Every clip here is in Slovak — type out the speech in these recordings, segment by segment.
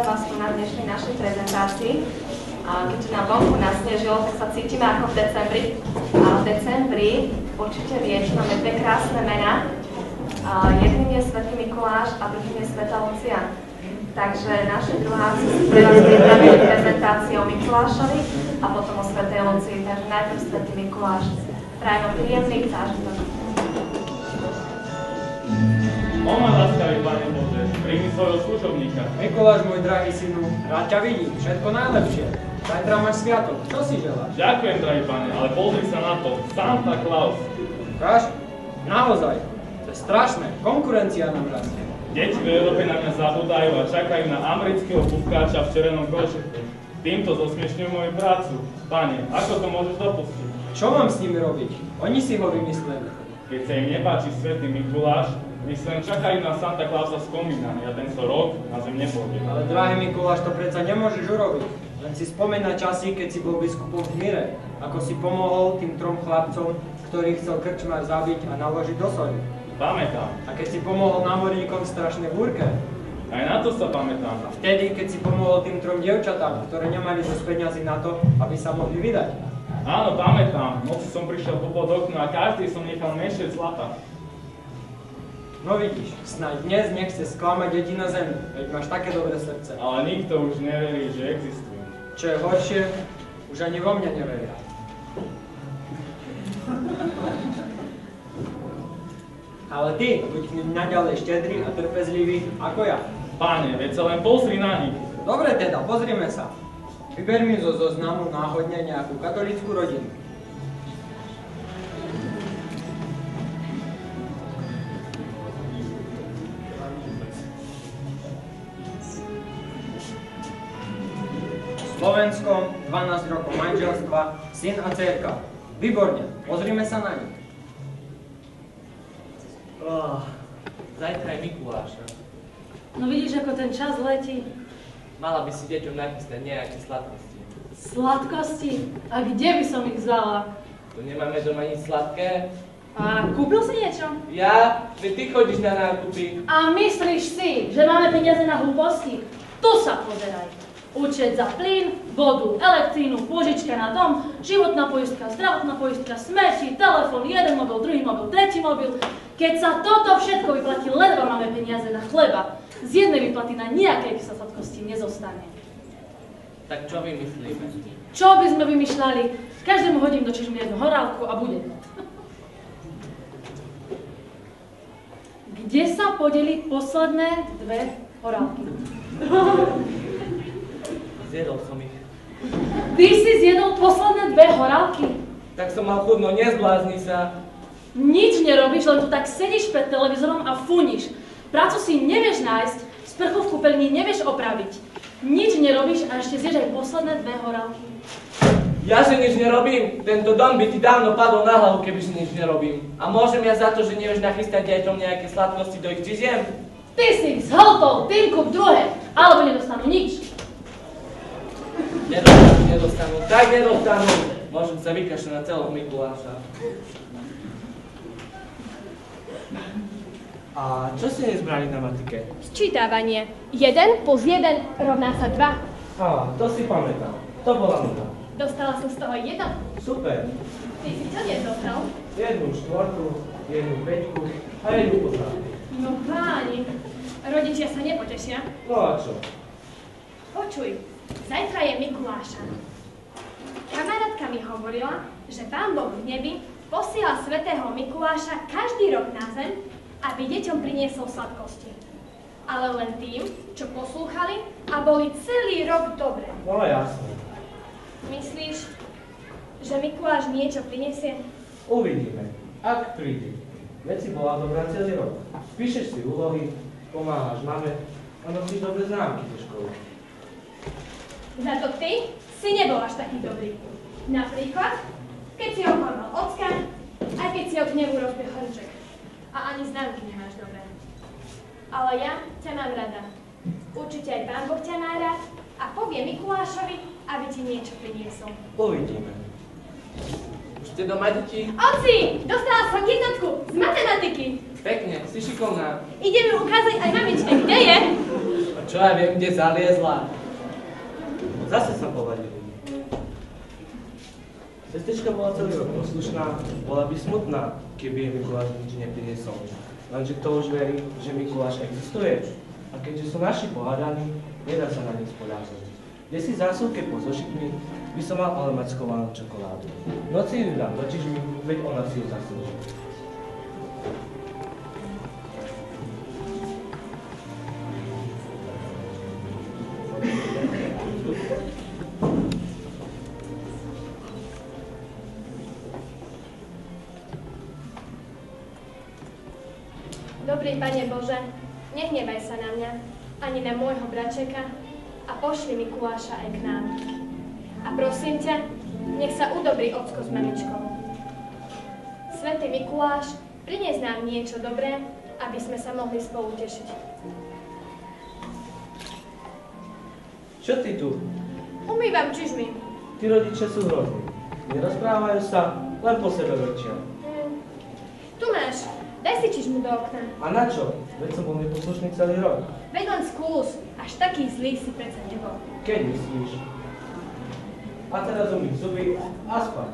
Pozdravujem vás tu na dnešnej našej prezentácii. Keďže nám vonku nasnežilo, tak sa cítime ako v decembri. A v decembri určite viete, máme dve krásne mená. Jedným je Svätý Mikuláš a druhým je Svätá Lucia. Takže naši druháci pre vás pripravili prezentáciu o Mikulášovi a potom o Svätej Lucii. Takže najprv Svätý Mikuláš. Prajem príjemný zážitok. O môj láskavý Pane Bože, príjmi svojho služobníka. Mikuláš, môj drahý synu, rád ťa vidím, všetko najlepšie. Zajtra máš sviatok, čo si želáš? Ďakujem, drahý Pane, ale pozri sa na to. Santa Claus. Ukáž? Naozaj, to je strašné, konkurencia nám rastie. Deti v Európe na mňa zabúdajú a čakajú na amerického pupkáča v červenom košíku. Týmto zosmiešňujú moju prácu. Pane, ako to môžeš dopustiť? Čo mám s nimi robiť? Oni si ho vymysleli. Keď sa im nepáči Svätý Mikuláš, myslím, čakajú na Santa Clausa z komína. Ja tento rok na zem nepôjdem. Ale drahý Mikuláš, to predsa nemôžeš urobiť. Len si spomeň na časy, keď si bol biskupom v Mire. Ako si pomohol tým 3 chlapcom, ktorých chcel krčmár zabiť a naložiť do soli. Pamätám. A keď si pomohol námorníkom v strašnej búrke. Aj na to sa pamätám. A vtedy, keď si pomohol tým 3 dievčatám, ktoré nemali dosť peniazy na to, aby sa mohli vydať. Áno, pamätám. Noci som prišiel pod okno a každý som nechal mešec zlata. No vidíš, snáď dnes nechce sklamať deti na zemi, veď máš také dobré srdce. Ale nikto už neverí, že existujú. Čo je horšie, už ani vo mňa neveria. Ale ty, buď naďalej štedrý a trpezlivý, ako ja. Páne, veď sa len pozri na nich. Dobre teda, pozrime sa. Vyber mi zo zoznamu náhodne nejakú katolícku rodinu. Slovenskom, 12 rokov manželstva, syn a dcérka. Výborne, pozrime sa na nich. Zajtra je Mikuláša. No vidíš, ako ten čas letí. Mala by si deťom nachystať nejaké sladkosti. Sladkosti? A kde by som ich vzala? Tu nemáme doma nič sladké. A kúpil si niečo? Ja? Veď ty chodíš na nákupy. A myslíš si, že máme peniaze na hlúposti? Tu sa pozeraj. Účet za plyn, vodu, elektrínu, pôžička na dom, životná poistka, zdravotná poistka, smeti, telefón, jeden mobil, druhý mobil, tretí mobil. Keď sa toto všetko vyplatí, ledva máme peniaze na chleba. Z jednej výplaty na nejakej sladkosti nezostane. Tak čo vymyslíme? Čo by sme vymýšľali? Každému hodím do čižmy jednu horálku a bude. Kde sa podeli posledné 2 horálky? Zjedol som ich. Ty si zjedol posledné 2 horálky? Tak som mal chudno, nezblázni sa. Nič nerobíš, len tu tak sedíš pred televízorom a funíš. Prácu si nevieš nájsť, sprchu v kúpeľni nevieš opraviť. Nič nerobíš a ešte zješ aj posledné 2 horálky. Ja že nič nerobím? Tento dom by ti dávno padol na hlavu, keby si nič nerobím. A môžem ja za to, že nevieš nachystať deťom nejaké sladkosti do ich čiziem? Ty si ich zhltol, tým kúp druhé, alebo nedostanú nič. Nedostanú, tak nedostanú. Môžem sa vykašľať na celého Mikuláša. A čo ste nezbrali na matike? Sčítavanie. 1 plus 1 rovná sa 2. Á, to si pamätám. To bola nuda. Dostala som z toho 1. Super. Ty si čo dnes dostal? 1 štvorku, 1 peťku a 1 poznámku. No páni, rodičia sa nepotešia. No a čo? Počuj, zajtra je Mikuláša. Kamarátka mi hovorila, že Pán Boh v nebi posiela svätého Mikuláša každý rok na zem, aby deťom priniesol sladkosti. Ale len tým, čo poslúchali a boli celý rok dobré. No jasne. Myslíš, že Mikuláš niečo prinesie? Uvidíme. Ak príde. Veď si bola dobrá celý rok. Píšeš si úlohy, pomáhaš mame a nosíš dobré známky do školy. Za to ty si nebol až taký dobrý. Napríklad, keď si oklamal ocka, aj keď si od hnevu rozbil hrček. A ani známky nemáš dobré. Ale ja ťa mám rada. Určite aj Pán Boh ťa má rád a povie Mikulášovi, aby ti niečo priniesol. Uvidíme. Už ste doma, deti? Oci, dostala som jednotku z matematiky. Pekne, si šikovná. Ideme ukázať aj mamičke, kde je. A Čo ja viem, kde zaliezla. Zase sa povadili. Sestrička bola celý rok poslušná, bola by smutná, keby jej Mikuláš nič nepriniesol. Lenže kto už verí, že Mikuláš existuje? A keďže sú naši pohádaní, nedá sa na nich spoľahnúť. Kde si zásuvke pod zošitmi, by som mal ale mať schovanú čokoládu. V noci ju dám do čižmy, veď ona si ju zaslúži. Dobrý Pane Bože, nehnevaj sa na mňa, ani na môjho bračeka a pošli Mikuláša aj k nám. A prosím ťa, nech sa udobrí ocko s mamičkou. Svätý Mikuláš, prinies nám niečo dobré, aby sme sa mohli spolu tešiť. Čo ty tu? Umývam čižmy. Tí rodičia sú hrozní. Nerozprávajú sa, len po sebe vrčia. Tu máš, daj si čižmu do okna. A na čo? Veď som bol neposlušný celý rok. Veď len skús, až taký zlý si predsa nebol. Keď myslíš? A teraz umyť zuby a spať.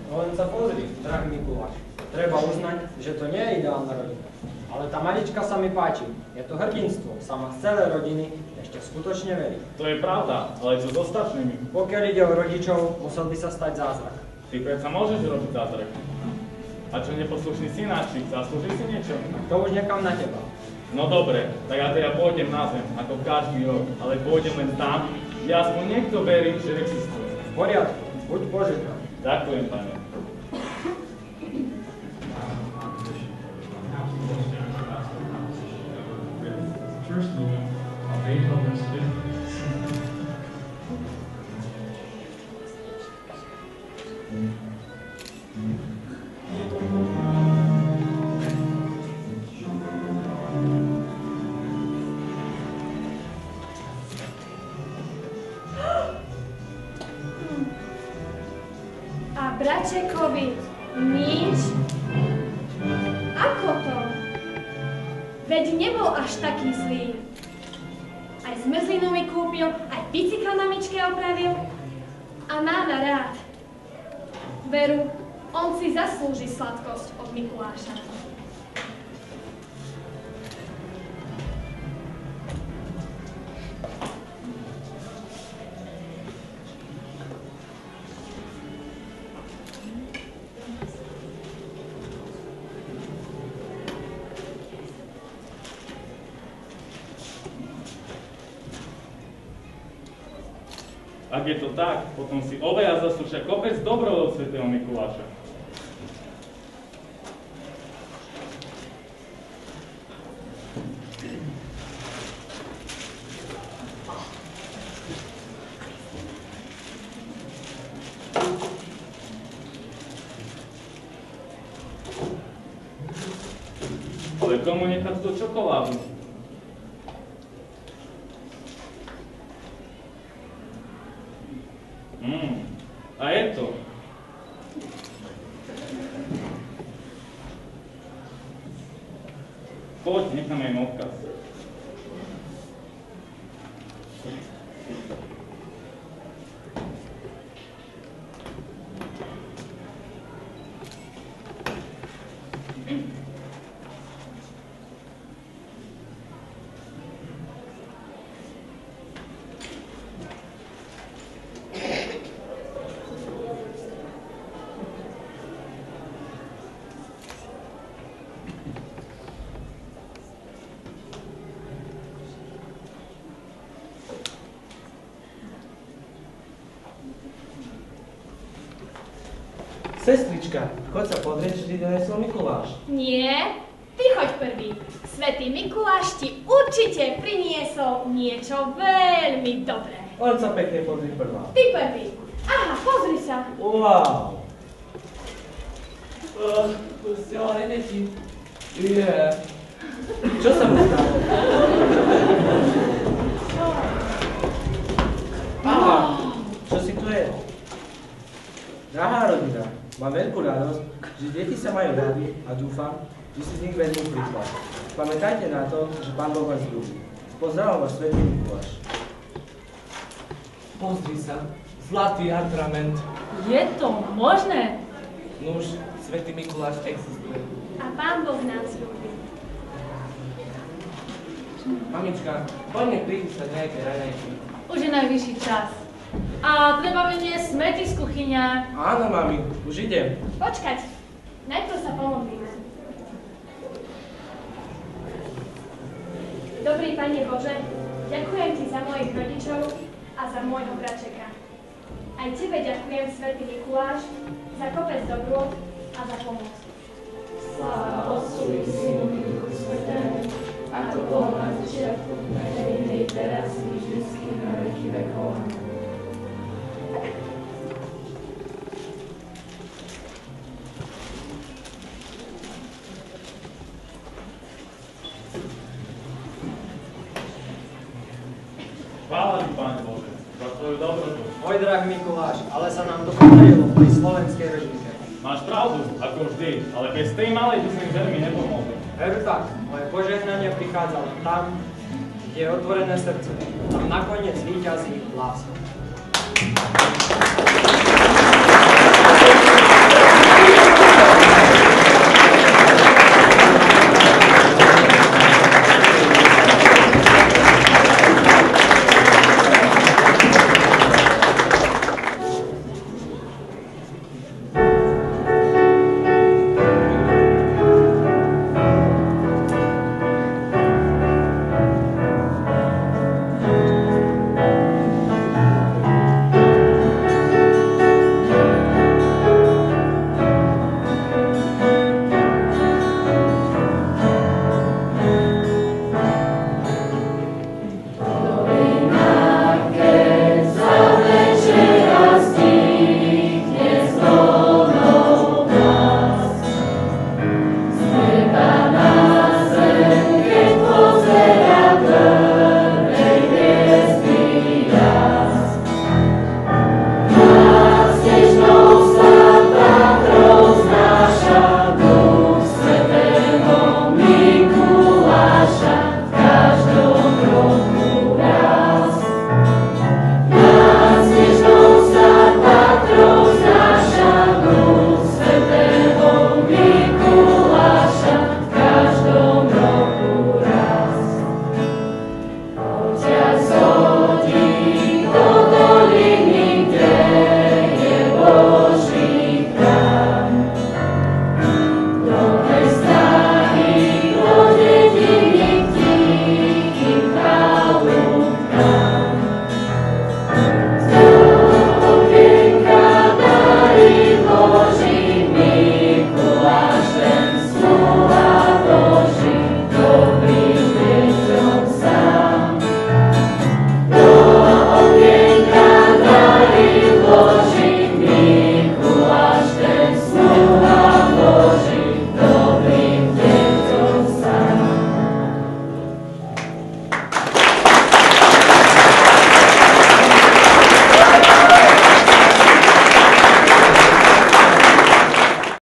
No len sa pozri, drahý Mikuláš. Treba uznať, že to nie je ideálna rodina. Ale tá malička sa mi páči. Je to hrdinstvo. Sama z celej rodiny ešte skutočne verí. To je pravda, ale čo s ostatnými? Pokiaľ ide o rodičov, musel by sa stať zázrak. Ty predsa môžeš robiť zázrak. A čo neposlušný synáčik, zaslúži si niečo? To už nechám na teba. No dobre, tak ja teda pôjdem na zem, ako každý rok, ale pôjdem len tam, kde aspoň niekto verí, že existuje. V poriadku, buď požehnaný. Ďakujem, pane. First movement of Beethoven's Fifth. A bračekovi nič? Ako to? Veď nebol až taký zlý. Aj zmrzlinu mi kúpil, aj bicykel mamičke opravil. A má ma rád. Veru, on si zaslúži sladkosť od Mikuláša. Ak je to tak, potom si obaja zaslúžia kopec dobrov od svätého Mikuláša. Ale komu nechať tú čokoládu? A je to. Poď, necháme im odkaz. Sestrička, choď sa pozrieť, čo ti donesol Mikuláš. Nie, ty choď prvý. Svätý Mikuláš ti určite priniesol niečo veľmi dobré. Len sa pekne pozri prvá. Ty prvý. Aha, pozri sa. Wow. Pusti ho, nedeti. Čo sa mu stalo? Aha, čo si tu je? Drahá rodina, mám veľkú radosť, že deti sa majú rady a dúfam, vy si z nich vezmú príklad. Pamätajte na to, že Pán Boh vás ľúbi. Pozdravom vás Svätý Mikuláš. Pozri sa, zlatý atrament. Je to možné? Nuž, Svätý Mikuláš existuje. A Pán Boh nás ľúbi. Mamička, poďme prichystať nejaké raňajky. Už je najvyšší čas. A treba vyniesť smeti z kuchyňa. Áno, mami, už idem. Počkať, najprv sa pomodlíme. Dobrý Pane Bože, ďakujem Ti za mojich rodičov a za môjho bračeka. Aj Tebe ďakujem, Svätý Mikuláš, za kopec dobrôt a za pomoc. Sláva Otcu i Synu i Duchu Svätému, ako bolo na začiatku, tak i teraz, i vždycky, na veky vekov. Chvála ti, Pane Bože, za tvoju dobrotu. Oj, drahý Mikuláš, ale sa nám to podarilo pri slovenskej rodinke. Máš pravdu, ako vždy, ale bez tej malej by si mi veľmi nepomohol. Veru tak, moje požehnanie prichádza len tam, kde je otvorené srdce. Tam nakoniec víťazí láska.